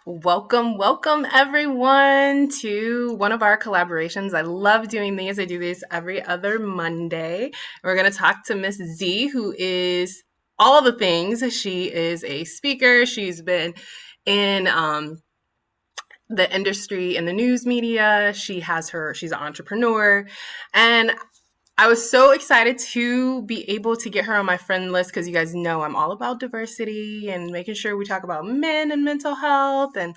Welcome everyone to one of our collaborations. I love doing these. I do these every other Monday. We're going to talk to Miss Z, who is all the things. She is a speaker. She's been in the industry in the news media. She's an entrepreneur. And I was so excited to be able to get her on my friend list because you guys know I'm all about diversity and making sure we talk about men and mental health and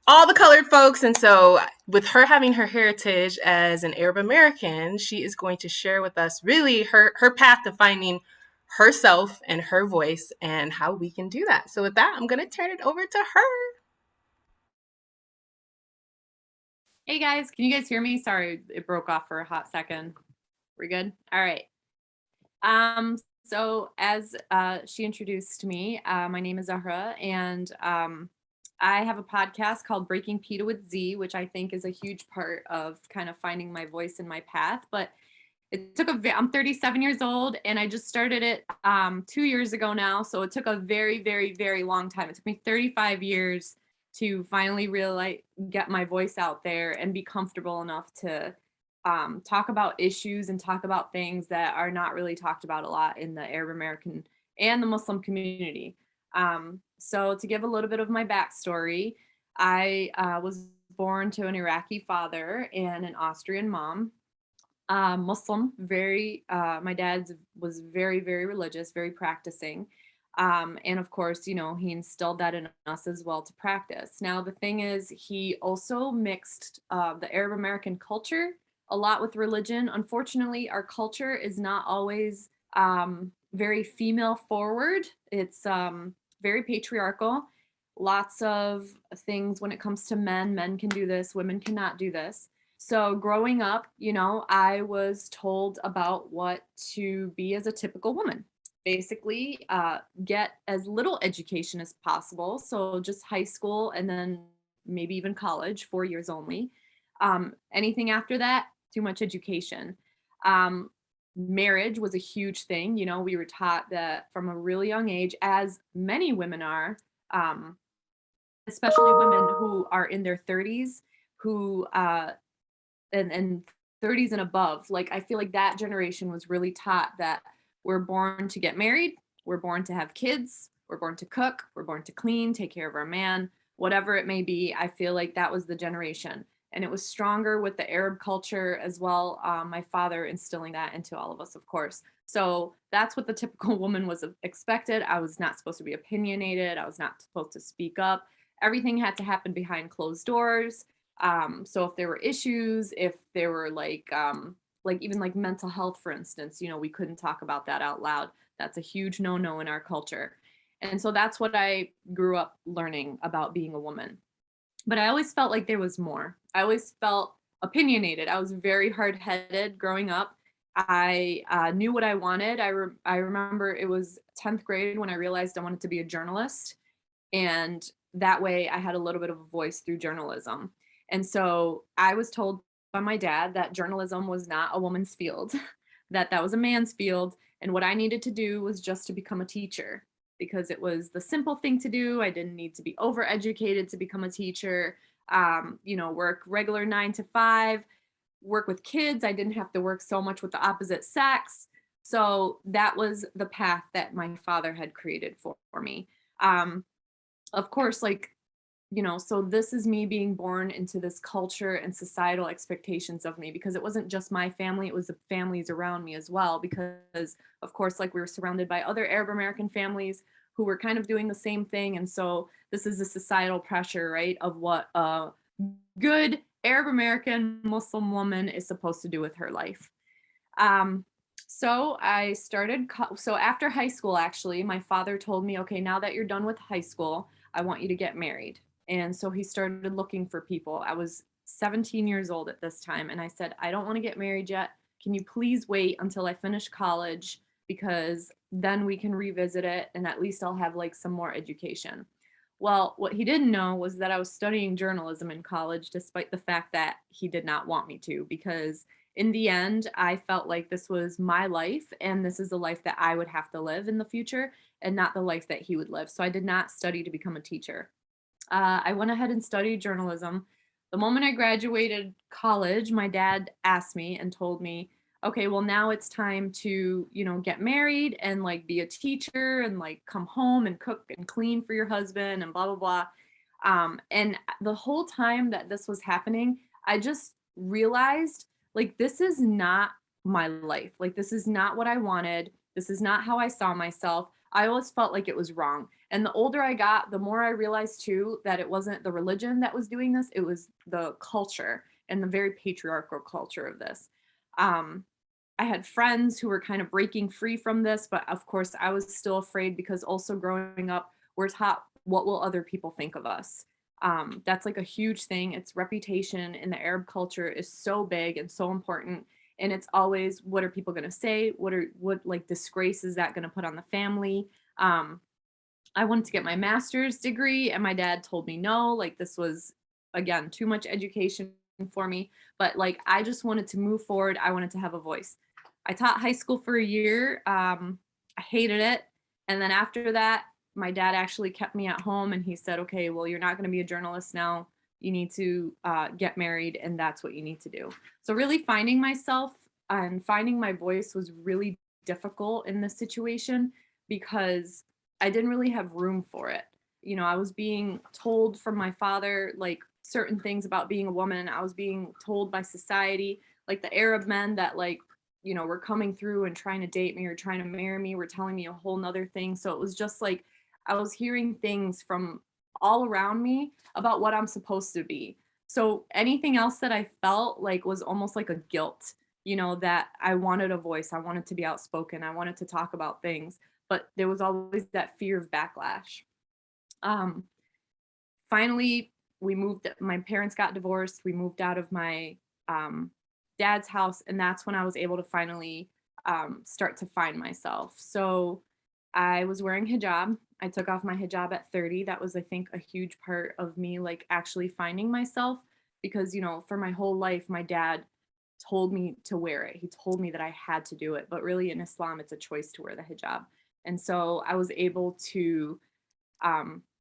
all the colored folks. And so, with her having her heritage as an Arab American, she is going to share with us really her path to finding herself and her voice and how we can do that. So, with that, I'm going to turn it over to her. Hey guys, can you guys hear me? Sorry, it broke off for a hot second. We're good? All right. So as she introduced me, my name is Zahra, and I have a podcast called Breaking Pita With Zee, which I think is a huge part of kind of finding my voice and my path. But I'm 37 years old, and I just started it 2 years ago now. So it took a very, very, very long time. It took me 35 years to finally really get my voice out there and be comfortable enough to talk about issues and talk about things that are not really talked about a lot in the Arab American and the Muslim community. So to give a little bit of my backstory, I was born to an Iraqi father and an Austrian mom. Muslim, my dad was very, very religious, very practicing. And of course, he instilled that in us as well to practice. Now, the thing is, he also mixed the Arab American culture a lot with religion. Unfortunately, our culture is not always very female forward. It's very patriarchal. Lots of things when it comes to men. Men can do this, women cannot do this. So growing up, I was told about what to be as a typical woman. Basically, get as little education as possible. So just high school and then maybe even college, 4 years only. Anything after that, too much education. Marriage was a huge thing. We were taught that from a really young age, as many women are, especially women who are in their 30s, who and 30s and above. Like, I feel like that generation was really taught that we're born to get married, we're born to have kids, we're born to cook, we're born to clean, take care of our man, whatever it may be. I feel like that was the generation. And it was stronger with the Arab culture as well. My father instilling that into all of us, of course. So that's what the typical woman was expected. I was not supposed to be opinionated. I was not supposed to speak up. Everything had to happen behind closed doors. So if there were issues, if there were like even like mental health, for instance, we couldn't talk about that out loud. That's a huge no-no in our culture. And so that's what I grew up learning about being a woman. But I always felt like there was more. I always felt opinionated. I was very hard-headed growing up. I knew what I wanted. I remember it was 10th grade when I realized I wanted to be a journalist. And that way I had a little bit of a voice through journalism. And so I was told by my dad that journalism was not a woman's field, that was a man's field. And what I needed to do was just to become a teacher because it was the simple thing to do. I didn't need to be overeducated to become a teacher, work regular 9 to 5, work with kids. I didn't have to work so much with the opposite sex. So that was the path that my father had created for me. Of course, so this is me being born into this culture and societal expectations of me, because it wasn't just my family, it was the families around me as well. Because, of course, like, we were surrounded by other Arab American families who were kind of doing the same thing. And so this is the societal pressure, right, of what a good Arab American Muslim woman is supposed to do with her life. So so after high school, actually, my father told me, okay, now that you're done with high school, I want you to get married. And so he started looking for people. I was 17 years old at this time. And I said, I don't want to get married yet. Can you please wait until I finish college? Because then we can revisit it. And at least I'll have like some more education. Well, what he didn't know was that I was studying journalism in college, despite the fact that he did not want me to, because in the end, I felt like this was my life and this is the life that I would have to live in the future and not the life that he would live. So I did not study to become a teacher. I went ahead and studied journalism. The moment I graduated college, my dad asked me and told me, okay, well, now it's time to, get married and like be a teacher and like come home and cook and clean for your husband and blah, blah, blah. And the whole time that this was happening, I just realized like, this is not my life. Like, this is not what I wanted. This is not how I saw myself. I always felt like it was wrong. And the older I got, the more I realized too that it wasn't the religion that was doing this, it was the culture and the very patriarchal culture of this. Um, I had friends who were kind of breaking free from this, but of course I was still afraid because also growing up, we're taught what will other people think of us. That's like a huge thing. Its reputation in the Arab culture is so big and so important. And it's always, what are people going to say? What like disgrace is that going to put on the family? Um, I wanted to get my master's degree, and my dad told me no, like this was, again, too much education for me. But like, I just wanted to move forward. I wanted to have a voice. I taught high school for a year. I hated it. And then after that, my dad actually kept me at home and he said, okay, well, you're not going to be a journalist now. You need to get married, and that's what you need to do. So, really finding myself and finding my voice was really difficult in this situation because I didn't really have room for it. I was being told from my father, like certain things about being a woman. I was being told by society, like the Arab men that, like, were coming through and trying to date me or trying to marry me were telling me a whole nother thing. So it was just like I was hearing things from all around me about what I'm supposed to be. So anything else that I felt like was almost like a guilt, that I wanted a voice. I wanted to be outspoken. I wanted to talk about things, but there was always that fear of backlash. Um, Finally, my parents got divorced. We moved out of my um, dad's house, and that's when I was able to finally start to find myself. So I was wearing hijab. I took off my hijab at 30. That was, I think, a huge part of me like actually finding myself because, for my whole life, my dad told me to wear it. He told me that I had to do it, but really in Islam, it's a choice to wear the hijab. And so I was able to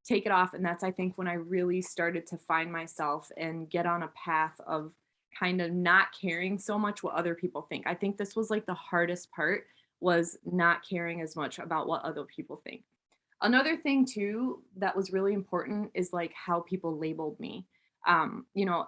take it off. And that's, I think, when I really started to find myself and get on a path of kind of not caring so much what other people think. I think this was like the hardest part, was not caring as much about what other people think. Another thing too that was really important is like how people labeled me.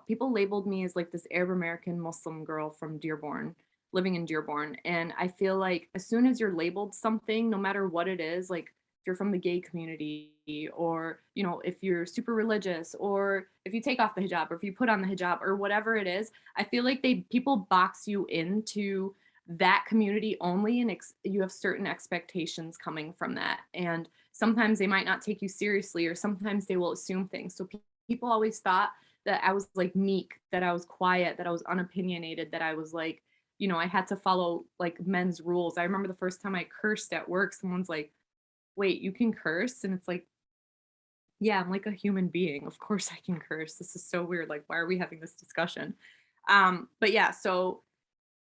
People labeled me as like this Arab American Muslim girl from Dearborn, living in Dearborn. And I feel like as soon as you're labeled something, no matter what it is, like if you're from the gay community, or if you're super religious, or if you take off the hijab, or if you put on the hijab, or whatever it is, I feel like people box you into that community only, and you have certain expectations coming from that. And sometimes they might not take you seriously, or sometimes they will assume things. So people always thought that I was like meek, that I was quiet, that I was unopinionated, that I was like, I had to follow like men's rules. I remember the first time I cursed at work, someone's like, wait, you can curse? And it's like, yeah, I'm like a human being. Of course I can curse. This is so weird. Like, why are we having this discussion? But yeah, so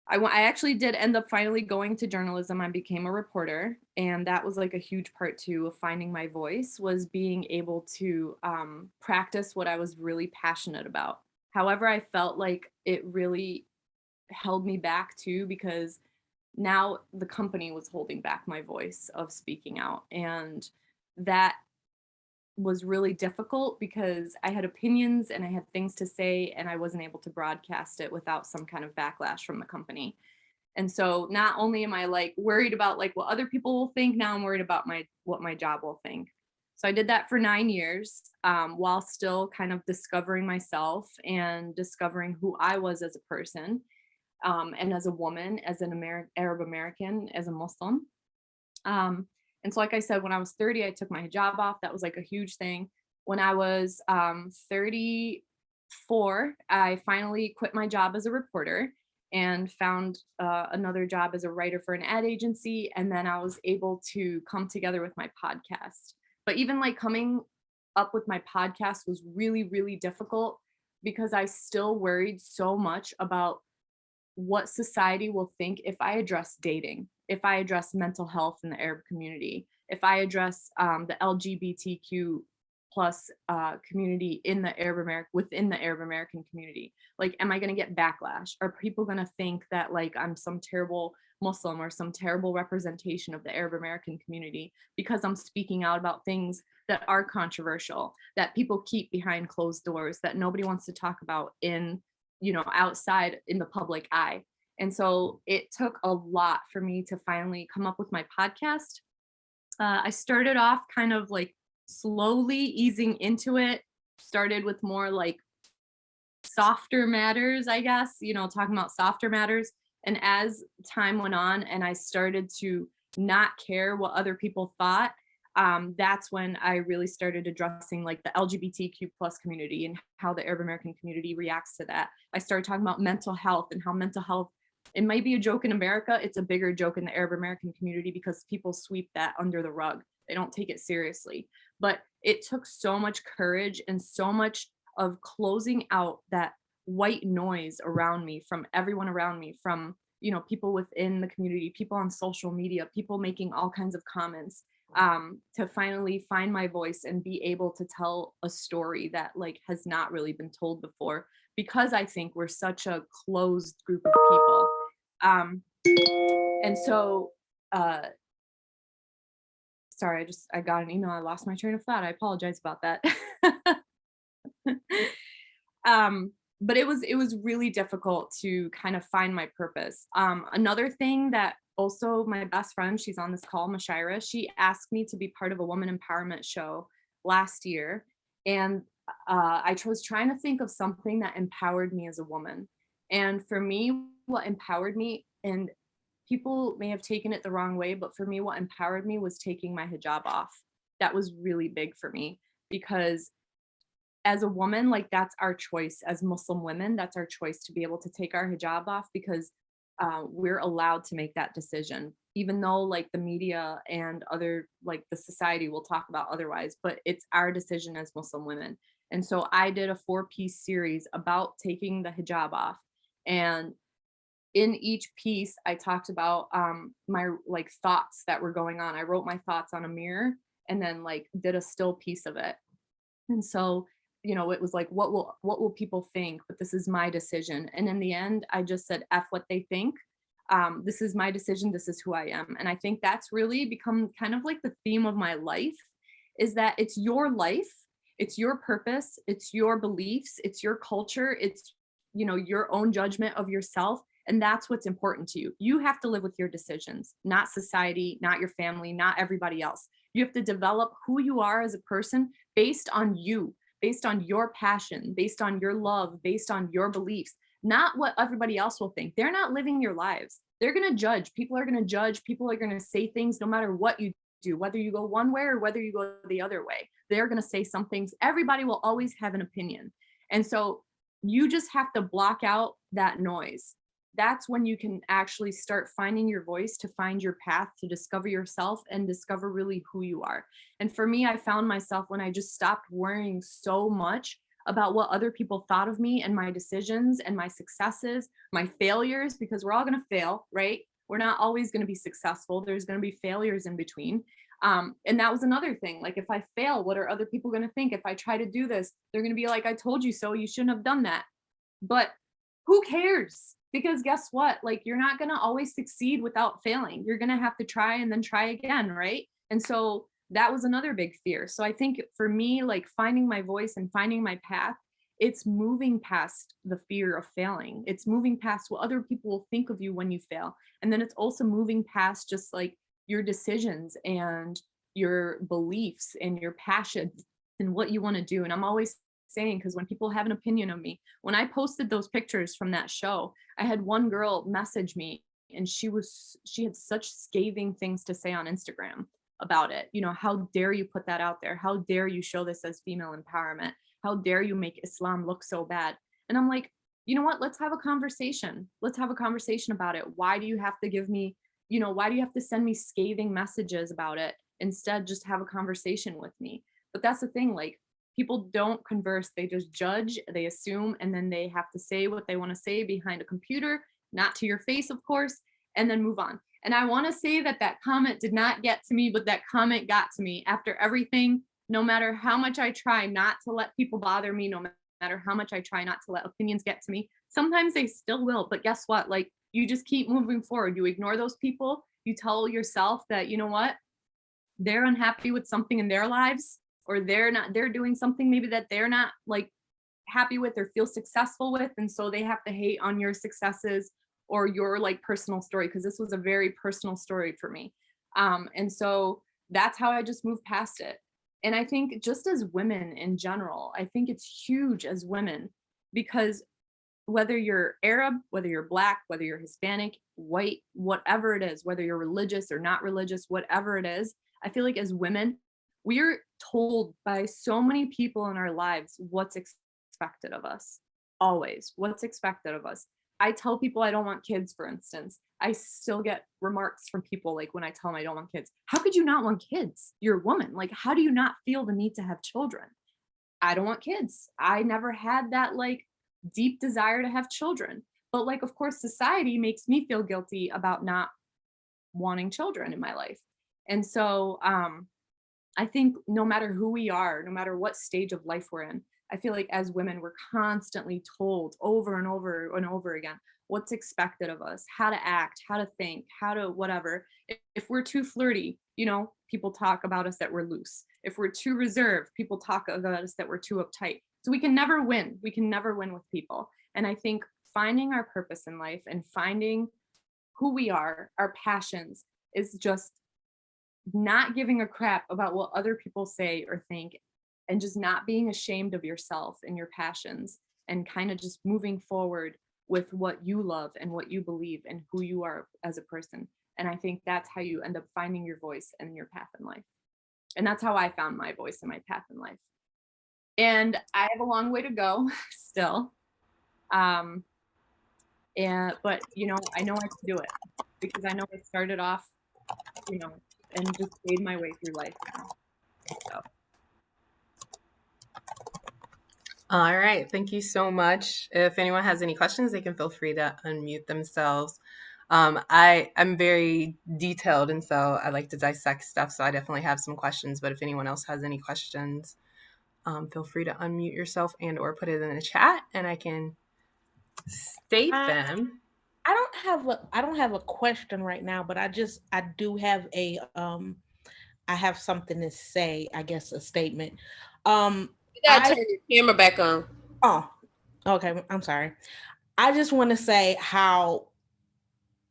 I actually did end up finally going to journalism. I became a reporter, and that was like a huge part too of finding my voice, was being able to practice what I was really passionate about. However, I felt like it really held me back too, because now the company was holding back my voice of speaking out, and that was really difficult because I had opinions and I had things to say, and I wasn't able to broadcast it without some kind of backlash from the company. And so not only am I like worried about like what other people will think, now I'm worried about what my job will think. So I did that for 9 years, while still kind of discovering myself and discovering who I was as a person, and as a woman, as an Arab American, as a Muslim. And so, like I said, when I was 30, I took my hijab off. That was like a huge thing. When I was 34, I finally quit my job as a reporter and found another job as a writer for an ad agency. And then I was able to come together with my podcast. But even like coming up with my podcast was really, really difficult because I still worried so much about what society will think if I address dating, if I address mental health in the Arab community, if I address the LGBTQ plus community in the within the Arab American community. Like, am I going to get backlash? Are people going to think that like I'm some terrible Muslim or some terrible representation of the Arab American community because I'm speaking out about things that are controversial, that people keep behind closed doors, that nobody wants to talk about in, outside in the public eye? And so it took a lot for me to finally come up with my podcast. I started off kind of like slowly easing into it, started with more like softer matters, I guess, talking about softer matters. And as time went on and I started to not care what other people thought, that's when I really started addressing like the LGBTQ plus community and how the Arab American community reacts to that. I started talking about mental health and how mental health, it might be a joke in America, it's a bigger joke in the Arab American community because people sweep that under the rug. They don't take it seriously. But it took so much courage and so much of closing out that white noise around me, from everyone around me, from people within the community, people on social media, people making all kinds of comments, to finally find my voice and be able to tell a story that like has not really been told before, because I think we're such a closed group of people. And so sorry, I got an email, I lost my train of thought, I apologize about that. But it was really difficult to kind of find my purpose. Another thing that also, my best friend, she's on this call, Mashira, she asked me to be part of a woman empowerment show last year. And I was trying to think of something that empowered me as a woman. And for me, what empowered me, and people may have taken it the wrong way, but for me, what empowered me was taking my hijab off. That was really big for me because as a woman, like that's our choice as Muslim women, that's our choice to be able to take our hijab off, because we're allowed to make that decision, even though like the media and other like the society will talk about otherwise, but it's our decision as Muslim women. And so I did a 4-piece series about taking the hijab off. And in each piece, I talked about my like thoughts that were going on. I wrote my thoughts on a mirror and then like did a still piece of it. And so it was like, what will people think? But this is my decision. And in the end, I just said, F what they think. This is my decision. This is who I am. And I think that's really become kind of like the theme of my life, is that it's your life, it's your purpose, it's your beliefs, it's your culture, it's, your own judgment of yourself. And that's what's important to you. You have to live with your decisions, not society, not your family, not everybody else. You have to develop who you are as a person based on you, based on your passion, based on your love, based on your beliefs, not what everybody else will think. They're not living your lives. They're going to judge. People are going to judge. People are going to say things no matter what you do, whether you go one way or whether you go the other way. They're going to say some things. Everybody will always have an opinion. And so you just have to block out that noise. That's when you can actually start finding your voice, to find your path, to discover yourself and discover really who you are. And for me, I found myself when I just stopped worrying so much about what other people thought of me and my decisions and my successes, my failures, because we're all going to fail, right? We're not always going to be successful. There's going to be failures in between. And that was another thing. Like, if I fail, what are other people going to think? If I try to do this, they're going to be like, I told you so. You shouldn't have done that. But who cares? Because guess what? Like, you're not going to always succeed without failing. You're going to have to try and then try again, right? And so that was another big fear. So I think for me, like finding my voice and finding my path, it's moving past the fear of failing. It's moving past what other people will think of you when you fail. And then it's also moving past just like your decisions and your beliefs and your passion and what you want to do. And I'm always saying, because when people have an opinion of me, when I posted those pictures from that show, I had one girl message me, and she had such scathing things to say on Instagram about it. How dare you put that out there? How dare you show this as female empowerment? How dare you make Islam look so bad? And I'm like, you know what? Let's have a conversation. Let's have a conversation about it. Why do you have to give me, why do you have to send me scathing messages about it? Instead, just have a conversation with me. But that's the thing, like, people don't converse. They just judge, they assume, and then they have to say what they want to say behind a computer, not to your face, of course, and then move on. And I want to say that comment did not get to me, but that comment got to me after everything no matter how much I try not to let people bother me, no matter how much I try not to let opinions get to me, sometimes they still will. But guess what? Like, you just keep moving forward. You ignore those people. You tell yourself that, you know what? They're unhappy with something in their lives, or they're doing something maybe that they're not like happy with or feel successful with, and so they have to hate on your successes or your like personal story, because this was a very personal story for me. And so that's how I just moved past it. And I think just as women in general, I think it's huge as women, because whether you're Arab, whether you're Black, whether you're Hispanic, white, whatever it is, whether you're religious or not religious, whatever it is, I feel like as women, we're told by so many people in our lives what's expected of us. Always, what's expected of us. I tell people I don't want kids, for instance. I still get remarks from people like when I tell them I don't want kids. How could you not want kids? You're a woman. Like, how do you not feel the need to have children? I don't want kids. I never had that like deep desire to have children. But like, of course, society makes me feel guilty about not wanting children in my life. And so I think no matter who we are, no matter what stage of life we're in, I feel like as women, we're constantly told over and over and over again what's expected of us, how to act, how to think, how to whatever. If we're too flirty, you know, people talk about us that we're loose. If we're too reserved, people talk about us that we're too uptight. So we can never win. We can never win with people. And I think finding our purpose in life and finding who we are, our passions, is just not giving a crap about what other people say or think, and just not being ashamed of yourself and your passions, and kind of just moving forward with what you love and what you believe and who you are as a person. And I think that's how you end up finding your voice and your path in life. And that's how I found my voice and my path in life. And I have a long way to go still. Um, but you know, I know I can do it, because I know I started off, you know, and just made my way through life now. So. All right. Thank you so much. If anyone has any questions, they can feel free to unmute themselves. I'm very detailed, and so I like to dissect stuff. So I definitely have some questions. But if anyone else has any questions, feel free to unmute yourself and or put it in the chat, and I can state I them. I don't have a question right now, but I do have a I have something to say, I guess a statement. Um You gotta I turn your camera back on. oh, okay, I'm sorry. I just want to say how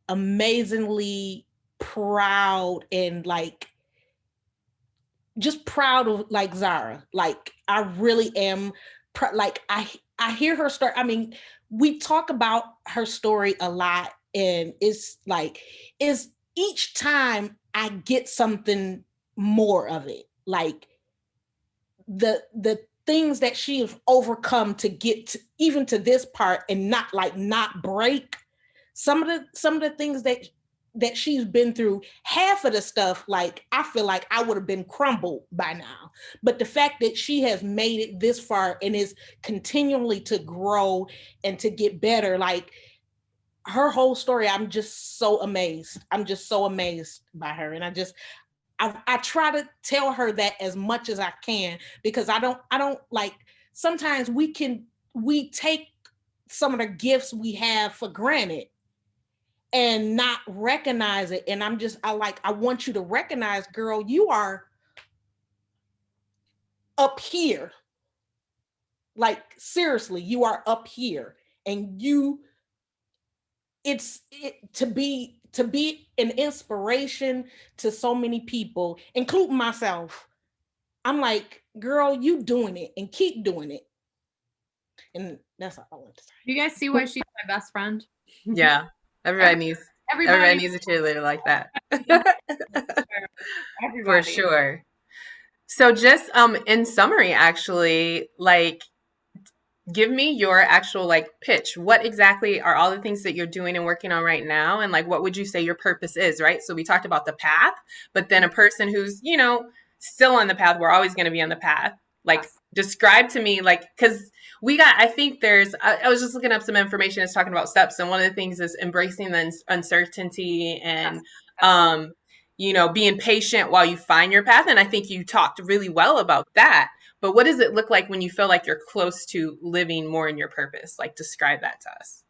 amazingly proud and like just proud of like Zahra. Like I really am like I hear her story. I mean, we talk about her story a lot, and it's like is each time I get something more of it. Like the things that she has overcome to get to, even to this part, and not break. Some of the things that she's been through, half of the stuff, like I feel like I would have been crumbled by now. But the fact that she has made it this far and is continually to grow and to get better, like her whole story, I'm just so amazed. I'm just so amazed by her. And I try to tell her that as much as I can, because I don't like, sometimes we take some of the gifts we have for granted and not recognize it. And I want you to recognize, girl, you are up here. Like seriously, you are up here, and to be an inspiration to so many people, including myself. I'm like, girl, you doing it and keep doing it. And that's all I want to say. You guys see why she's my best friend? Yeah, everybody needs everybody Everybody, needs a cheerleader like that. yeah, For everybody. sure. So just in summary, actually, like give me your actual like pitch. What exactly are all the things that you're doing and working on right now? And like what would you say your purpose is, right? So we talked about the path, but then a person who's, you know, still on the path, we're always going to be on the path. Like Yes. describe to me, like, because we got, I think I was just looking up some information. It's talking about steps. And one of the things is embracing the uncertainty and Yes. Absolutely. being patient while you find your path. And I think you talked really well about that. But what does it look like when you feel like you're close to living more in your purpose? Like, describe that to us.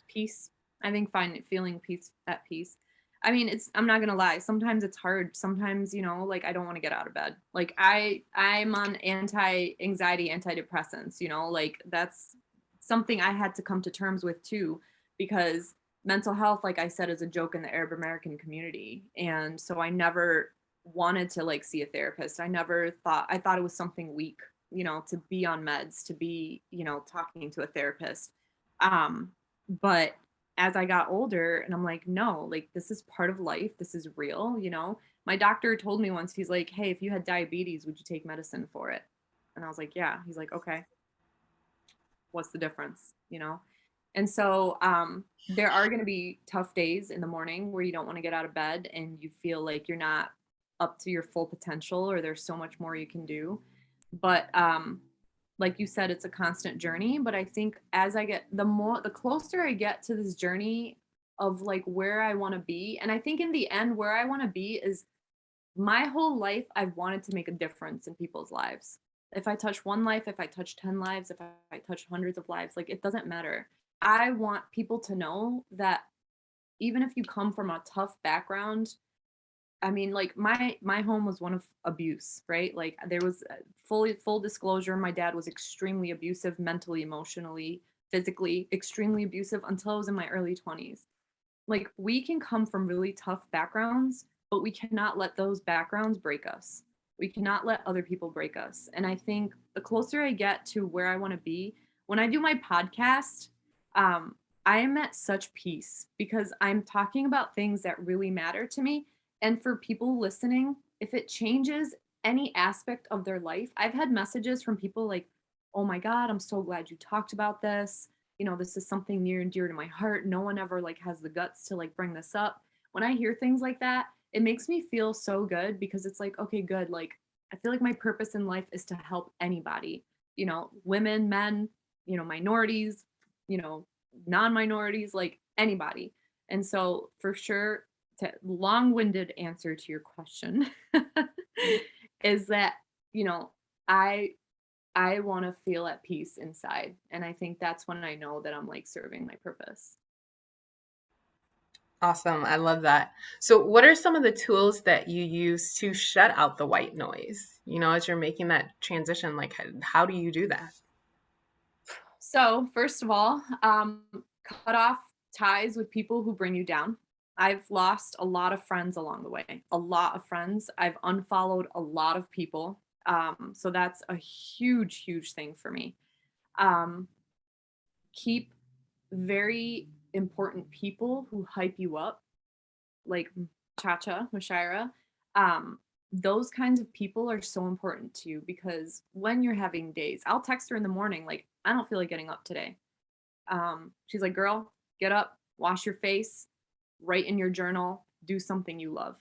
Peace. I think feeling peace at peace. I mean, I'm not gonna lie. Sometimes it's hard. Sometimes, like I don't want to get out of bed. Like I'm on anti-anxiety, antidepressants, like that's something I had to come to terms with too, because mental health, like I said, is a joke in the Arab American community. And so I never wanted to like see a therapist. I thought it was something weak, to be on meds, to be, talking to a therapist. But as I got older and I'm like, no, like this is part of life. This is real, My doctor told me once, he's like, hey, if you had diabetes, would you take medicine for it? And I was like, yeah. He's like, okay, what's the difference, And so there are going to be tough days in the morning where you don't want to get out of bed and you feel like you're not up to your full potential or there's so much more you can do. But like you said, it's a constant journey. But I think as I get the closer I get to this journey of like where I want to be, and I think in the end, where I want to be is my whole life, I've wanted to make a difference in people's lives. If I touch one life, if I touch 10 lives, if I touch hundreds of lives, like it doesn't matter. I want people to know that even if you come from a tough background, I mean, like my home was one of abuse, right? Like there was full disclosure, my dad was extremely abusive, mentally, emotionally, physically, extremely abusive until I was in my early 20s. Like we can come from really tough backgrounds, but we cannot let those backgrounds break us. We cannot let other people break us. And I think the closer I get to where I want to be, when I do my podcast, I am at such peace because I'm talking about things that really matter to me. And for people listening, if it changes any aspect of their life, I've had messages from people like, oh my God, I'm so glad you talked about this. This is something near and dear to my heart. No one ever like has the guts to like bring this up. When I hear things like that, it makes me feel so good because it's like, okay, good. Like I feel like my purpose in life is to help anybody, women, men, minorities, you know, non-minorities, like anybody. And so for sure, to long-winded answer to your question is that, I I want to feel at peace inside. And I think that's when I know that I'm like serving my purpose. Awesome. I love that. So, what are some of the tools that you use to shut out the white noise? As you're making that transition, like how do you do that? So, first of all, cut off ties with people who bring you down. I've lost a lot of friends along the way, a lot of friends. I've unfollowed a lot of people. So that's a huge, huge thing for me. Um, Keep very important people who hype you up, like Chacha, Mushaira. Um, those kinds of people are so important to you because when you're having days, I'll text her in the morning, like, I don't feel like getting up today. She's like, girl, get up, wash your face, write in your journal, do something you love.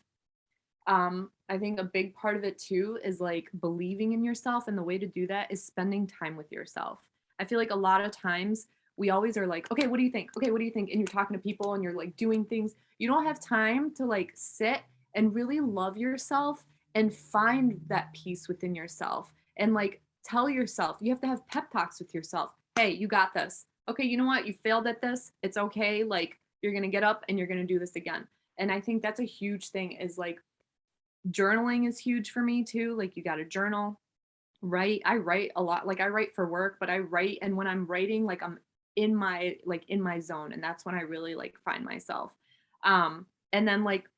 I think a big part of it too is like believing in yourself. And the way to do that is spending time with yourself. I feel like a lot of times we always are like, okay, what do you think? Okay, what do you think? And you're talking to people and you're like doing things. You don't have time to like sit and really love yourself and find that peace within yourself and like tell yourself, you have to have pep talks with yourself. Hey, you got this. Okay, you know what? You failed at this. It's okay. Like you're going to get up and you're going to do this again. And I think that's a huge thing is like journaling is huge for me too. Like you got to journal, write. I write a lot. Like I write for work, but I write, and when I'm writing, like I'm in my zone, and that's when I really like find myself. And then like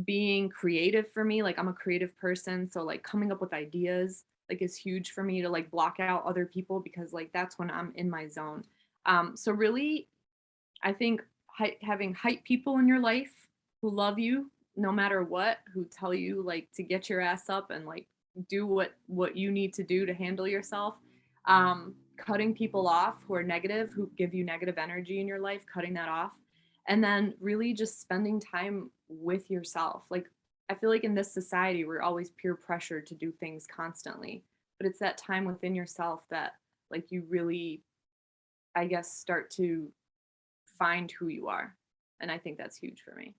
being creative for me, like I'm a creative person, so like coming up with ideas like is huge for me to like block out other people because like that's when I'm in my zone. So really I think having hype people in your life who love you no matter what, who tell you like to get your ass up and like do what you need to do to handle yourself. Cutting people off who are negative, who give you negative energy in your life, cutting that off. And then really just spending time with yourself. Like I feel like in this society we're always peer pressured to do things constantly, but it's that time within yourself that like you really, I guess, start to find who you are. And I think that's huge for me.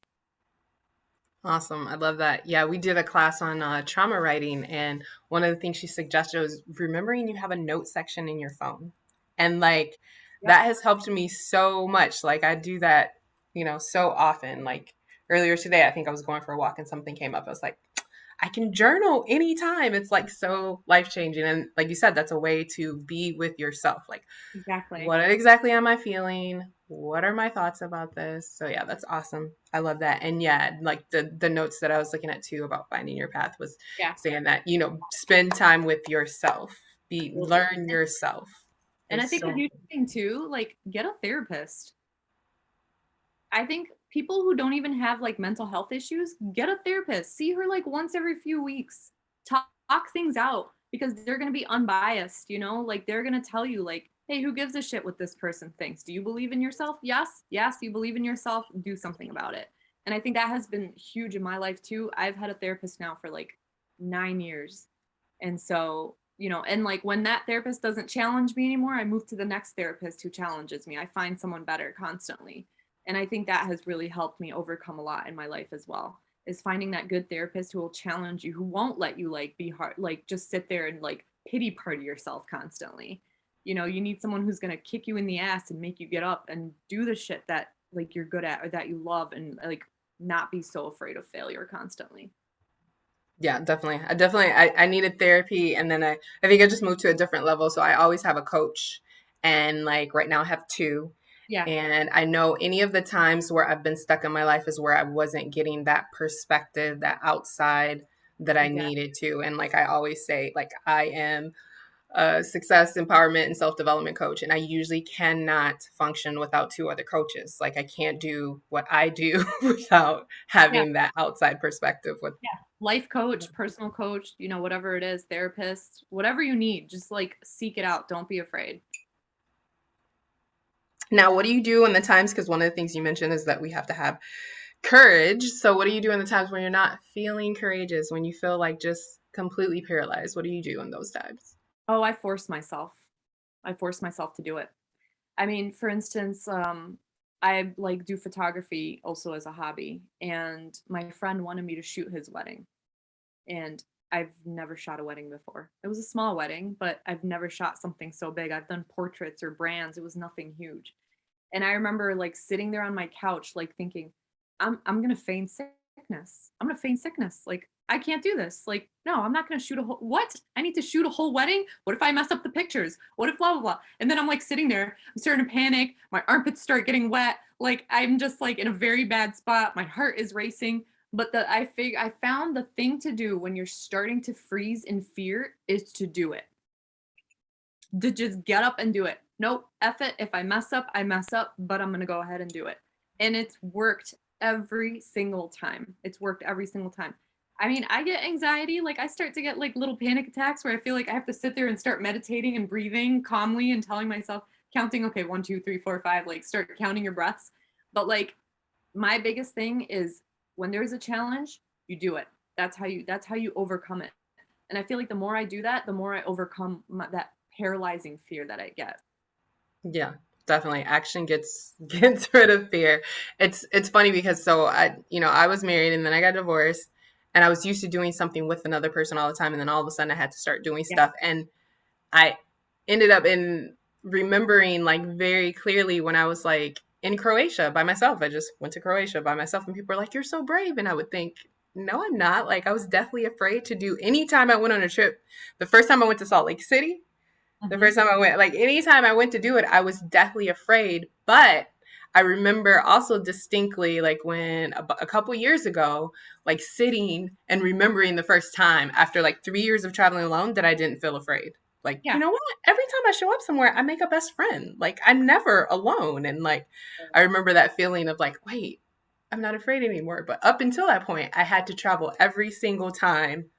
Awesome. I love that. Yeah, we did a class on trauma writing, and one of the things she suggested was remembering you have a note section in your phone. And like Yep. that has helped me so much. Like I do that, so often. Like earlier today, I think I was going for a walk and something came up. I was like, I can journal anytime. It's like so life changing. And like you said, that's a way to be with yourself. Like, Exactly. what exactly am I feeling? What are my thoughts about this? So yeah, that's awesome. I love that. And yeah, like the notes that I was looking at too about finding your path was Yeah. saying that, spend time with yourself. Absolutely. Learn yourself And I is think a so huge thing too, like get a therapist. I think people who don't even have like mental health issues, get a therapist. See her like once every few weeks. Talk things out because they're going to be unbiased, Like they're going to tell you like, "Hey, who gives a shit what this person thinks? Do you believe in yourself?" Yes. Yes, you believe in yourself, do something about it. And I think that has been huge in my life too. I've had a therapist now for like 9 years. And so, and like when that therapist doesn't challenge me anymore, I move to the next therapist who challenges me. I find someone better constantly. And I think that has really helped me overcome a lot in my life as well, is finding that good therapist who will challenge you, who won't let you like be hard, like just sit there and like pity party yourself constantly. You need someone who's going to kick you in the ass and make you get up and do the shit that like you're good at or that you love, and like not be so afraid of failure constantly. yeah, definitely. I needed therapy, and then I think I just moved to a different level. So I always have a coach, and like right now I have two. Yeah, And I know any of the times where I've been stuck in my life is where I wasn't getting that perspective, that outside that I exactly. needed to. And like I always say, like I am a success, empowerment, and self development coach. And I usually cannot function without two other coaches. Like I can't do what I do without Yeah. having that outside perspective with. Yeah. Life coach, personal coach, whatever it is, therapist, whatever you need, just like seek it out. Don't be afraid. Now, what do you do in the times? Because one of the things you mentioned is that we have to have courage. So, what do you do in the times when you're not feeling courageous, when you feel like just completely paralyzed? What do you do in those times? Oh, I force myself. I force myself to do it. I mean, for instance, I like do photography also as a hobby, and my friend wanted me to shoot his wedding. And I've never shot a wedding before. It was a small wedding, but I've never shot something so big. I've done portraits or brands. It was nothing huge. And I remember like sitting there on my couch, like thinking, I'm gonna feign sickness. I'm gonna feign sickness. Like I can't do this. Like no, I'm not gonna shoot a whole. What? I need to shoot a whole wedding. What if I mess up the pictures? What if blah blah blah? And then I'm like sitting there. I'm starting to panic. My armpits start getting wet. Like I'm just like in a very bad spot. My heart is racing. But I found the thing to do when you're starting to freeze in fear is to do it, to just get up and do it. Nope, F it. If I mess up, I mess up, but I'm going to go ahead and do it. And it's worked every single time. It's worked every single time. I mean, I get anxiety. Like, I start to get like little panic attacks where I feel like I have to sit there and start meditating and breathing calmly and telling myself, counting, okay, 1, 2, 3, 4, 5, like start counting your breaths. But like, my biggest thing is when there's a challenge, you do it. That's how you overcome it. And I feel like the more I do that, the more I overcome that paralyzing fear that I get. Yeah, definitely. Action gets rid of fear. It's funny because so I was married and then I got divorced and I was used to doing something with another person all the time and then all of a sudden I had to start doing Yeah. stuff and I ended up in remembering like very clearly when I was like in Croatia by myself. I just went to Croatia by myself and people were like, "You're so brave." And I would think, "No, I'm not." Like I was definitely afraid to do anytime I went on a trip. The first time I went to Salt Lake City, the Mm-hmm. first time I went, like anytime I went to do it, I was deathly afraid. But I remember also distinctly, like when a couple years ago, like sitting and remembering the first time after like 3 years of traveling alone that I didn't feel afraid. Like, you Yeah. know what? Every time I show up somewhere, I make a best friend. Like, I'm never alone. And like, I remember that feeling of like, wait, I'm not afraid anymore. But up until that point, I had to travel every single time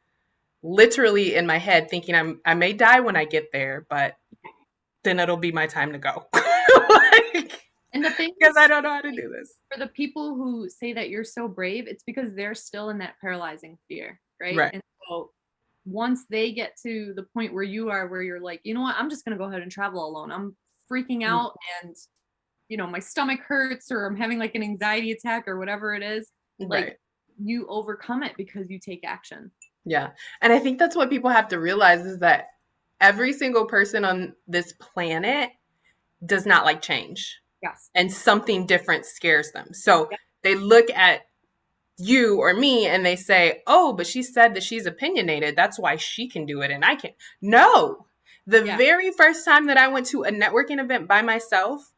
literally in my head thinking I may die when I get there, but then it'll be my time to go. Like, And the thing because I is, don't know how to do this. for the people who say that you're so brave, it's because they're still in that paralyzing fear, right? Right. And so once they get to the point where you are, where you're like, you know what, I'm just going to go ahead and travel alone. I'm freaking out and, my stomach hurts or I'm having like an anxiety attack or whatever it is. Like, Right. you overcome it because you take action. Yeah. And I think that's what people have to realize is that every single person on this planet does not like change. Yes. And something different scares them. So Yep. they look at you or me and they say, oh, but she said that she's opinionated. That's why she can do it and I can't. No. The Yeah. very first time that I went to a networking event by myself,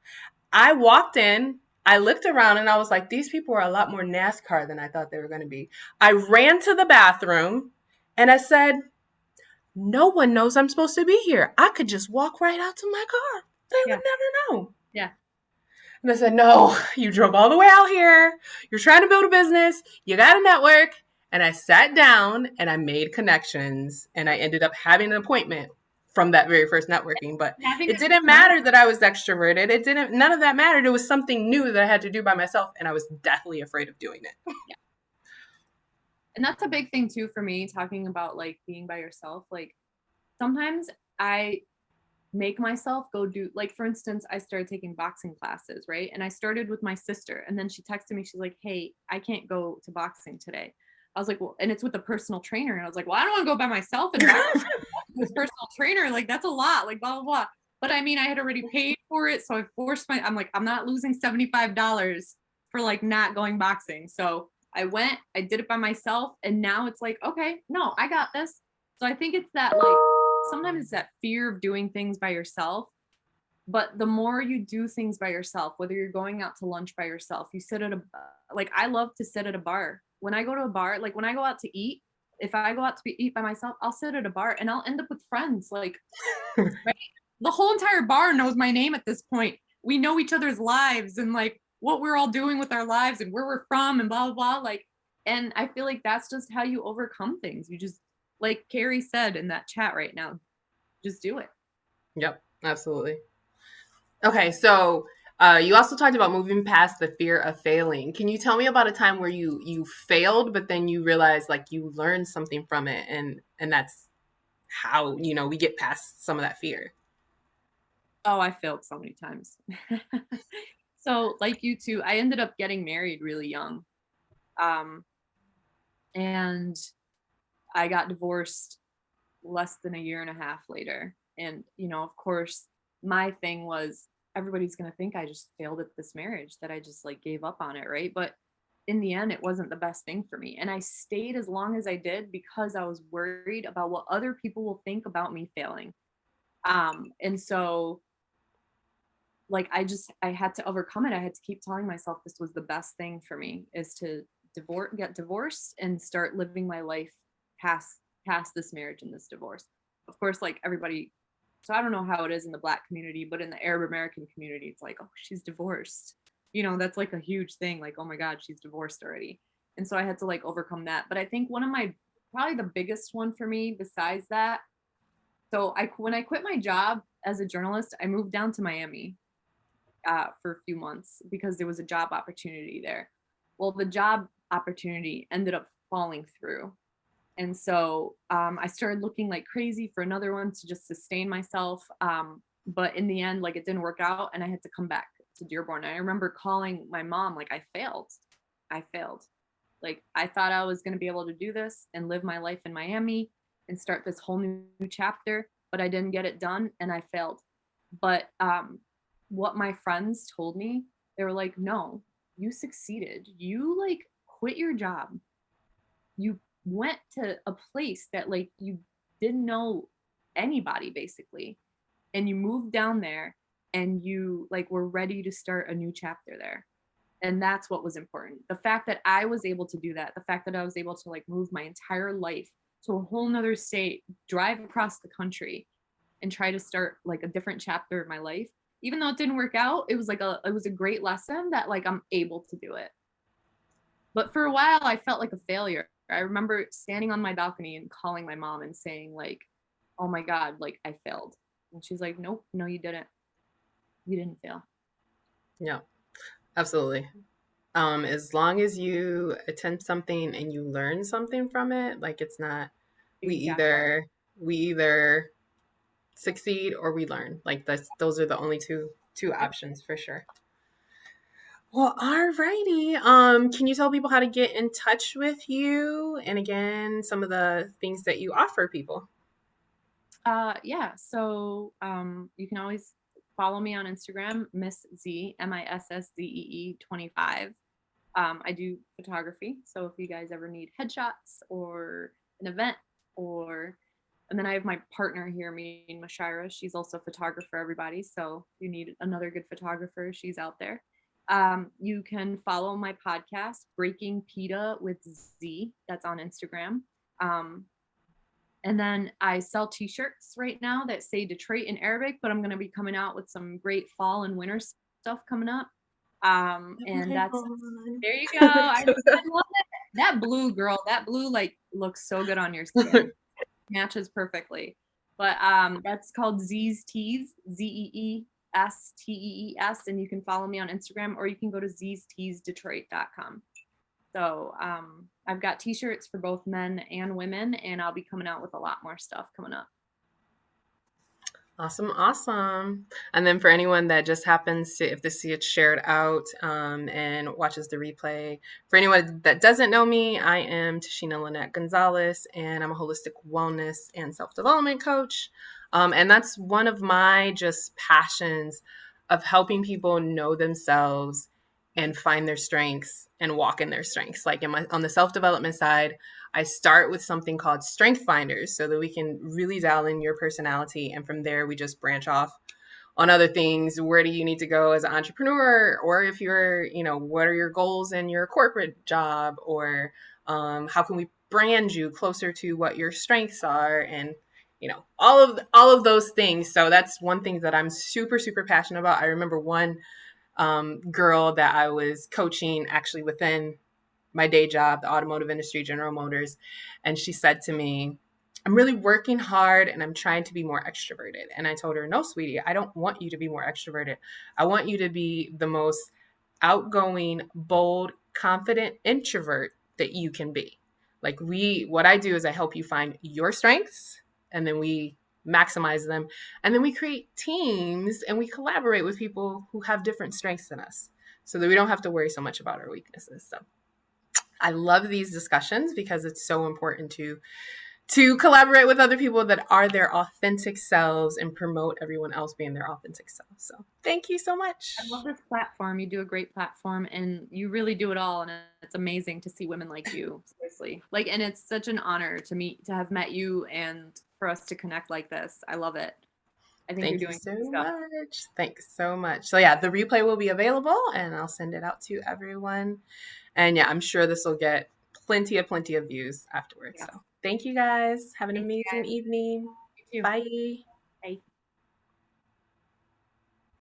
I walked in, I looked around and I was like, these people are a lot more NASCAR than I thought they were going to be. I ran to the bathroom and I said, no one knows I'm supposed to be here. I could just walk right out to my car. They Yeah. would never know. Yeah. And I said, no, you drove all the way out here. You're trying to build a business. You got to network. And I sat down and I made connections and I ended up having an appointment from that very first networking. But Having it a didn't matter that I was extroverted. None of that mattered. It was something new that I had to do by myself. And I was deathly afraid of doing it. Yeah. And that's a big thing too for me, talking about like being by yourself. Like sometimes I make myself go do, like, for instance, I started taking boxing classes, right? And I started with my sister, and then she texted me, she's like, hey, I can't go to boxing today. I was like, well, and it's with a personal trainer. And I was like, well, I don't want to go by myself and box this personal trainer. Like, that's a lot, like, blah, blah, blah. But I mean, I had already paid for it. So I'm like, I'm not losing $75 for like not going boxing. So I went, I did it by myself. And now it's like, okay, no, I got this. So I think it's that, like, sometimes it's that fear of doing things by yourself. But the more you do things by yourself, whether you're going out to lunch by yourself, you sit at a, like, I love to sit at a bar. When I go to a bar, like when I go out to eat, if I go out to eat by myself, I'll sit at a bar and I'll end up with friends. Like, right? The whole entire bar knows my name at this point. We know each other's lives and like what we're all doing with our lives and where we're from and blah, blah, blah. Like, and I feel like that's just how you overcome things. You just, like Carrie said in that chat right now, just do it. Yep, absolutely. Okay, so you also talked about moving past the fear of failing. Can you tell me about a time where you failed, but then you realized like you learned something from it, and that's how we get past some of that fear? Oh, I failed so many times. So like you two, I ended up getting married really young. Um, and I got divorced less than a year and a half later. And, of course, my thing was everybody's going to think I just failed at this marriage, that I just like gave up on it. Right. But in the end, it wasn't the best thing for me. And I stayed as long as I did because I was worried about what other people will think about me failing. And so like, I had to overcome it. I had to keep telling myself this was the best thing for me, is to get divorced and start living my life past this marriage and this divorce. Of course, like everybody, so I don't know how it is in the Black community, but in the Arab American community, it's like, oh, she's divorced. That's like a huge thing. Like, oh my God, she's divorced already. And so I had to like overcome that. But I think one of my, probably the biggest one for me besides that, so when I quit my job as a journalist, I moved down to Miami for a few months because there was a job opportunity there. Well, the job opportunity ended up falling through. And so I started looking like crazy for another one to just sustain myself. But in the end, like it didn't work out and I had to come back to Dearborn. And I remember calling my mom, like, I failed. Like, I thought I was going to be able to do this and live my life in Miami and start this whole new chapter, but I didn't get it done and I failed. But what my friends told me, they were like, no, you succeeded. You like quit your job. You went to a place that like you didn't know anybody basically, and you moved down there and you like were ready to start a new chapter there. And that's what was important. The fact that I was able to do that, the fact that I was able to like move my entire life to a whole nother state, drive across the country and try to start like a different chapter of my life, even though it didn't work out, it was a great lesson that like I'm able to do it. But for a while I felt like a failure. I remember standing on my balcony and calling my mom and saying like, oh my God, like I failed. And she's like, nope, no, you didn't. You didn't fail. Yeah, absolutely. As long as you attempt something and you learn something from it, like it's not, Exactly. we either succeed or we learn. Like those are the only two Yep. options for sure. Well, alrighty. Can you tell people how to get in touch with you? And again, some of the things that you offer people. Yeah. So you can always follow me on Instagram, Miss Z, MISSZEE 25. I do photography. So if you guys ever need headshots or an event or and then I have my partner here, meeting Mashira. She's also a photographer, everybody. So if you need another good photographer, she's out there. You can follow my podcast, Breaking Pita with Z. That's on Instagram. Um, and then I sell t-shirts right now that say Detroit in Arabic, but I'm going to be coming out with some great fall and winter stuff coming up. And My that's phone. there you go. I love it. That blue, girl, that blue like looks so good on your skin. Matches perfectly. But that's called Z's Tees, ZEESTEES, and you can follow me on Instagram or you can go to zsteesdetroit.com. So I've got t-shirts for both men and women, and I'll be coming out with a lot more stuff coming up. Awesome, awesome. And then for anyone that just happens to, if they see it shared out and watches the replay, for anyone that doesn't know me, I am Tashina Lynette Gonzalez, and I'm a holistic wellness and self-development coach. And that's one of my just passions of helping people know themselves and find their strengths and walk in their strengths. Like on the self-development side, I start with something called Strength Finders so that we can really dial in your personality. And from there, we just branch off on other things. Where do you need to go as an entrepreneur? Or if you're, what are your goals in your corporate job? Or how can we brand you closer to what your strengths are? And, all of those things. So that's one thing that I'm super, super passionate about. I remember one girl that I was coaching actually within my day job, the automotive industry, General Motors. And she said to me, I'm really working hard and I'm trying to be more extroverted. And I told her, no, sweetie, I don't want you to be more extroverted. I want you to be the most outgoing, bold, confident introvert that you can be. Like what I do is I help you find your strengths and then we maximize them. And then we create teams and we collaborate with people who have different strengths than us so that we don't have to worry so much about our weaknesses. So I love these discussions because it's so important to collaborate with other people that are their authentic selves and promote everyone else being their authentic self. So thank you so much. I love this platform. You do a great platform and you really do it all. And it's amazing to see women like you, seriously. Like, and it's such an honor to have met you and for us to connect like this. I love it. I think you're Thank you doing so good stuff. much. Thanks so much. So yeah, the replay will be available and I'll send it out to everyone. And yeah, I'm sure this will get plenty of views afterwards. Yeah. So thank you guys. Have an Thank you amazing guys. evening. You too. Bye. Bye.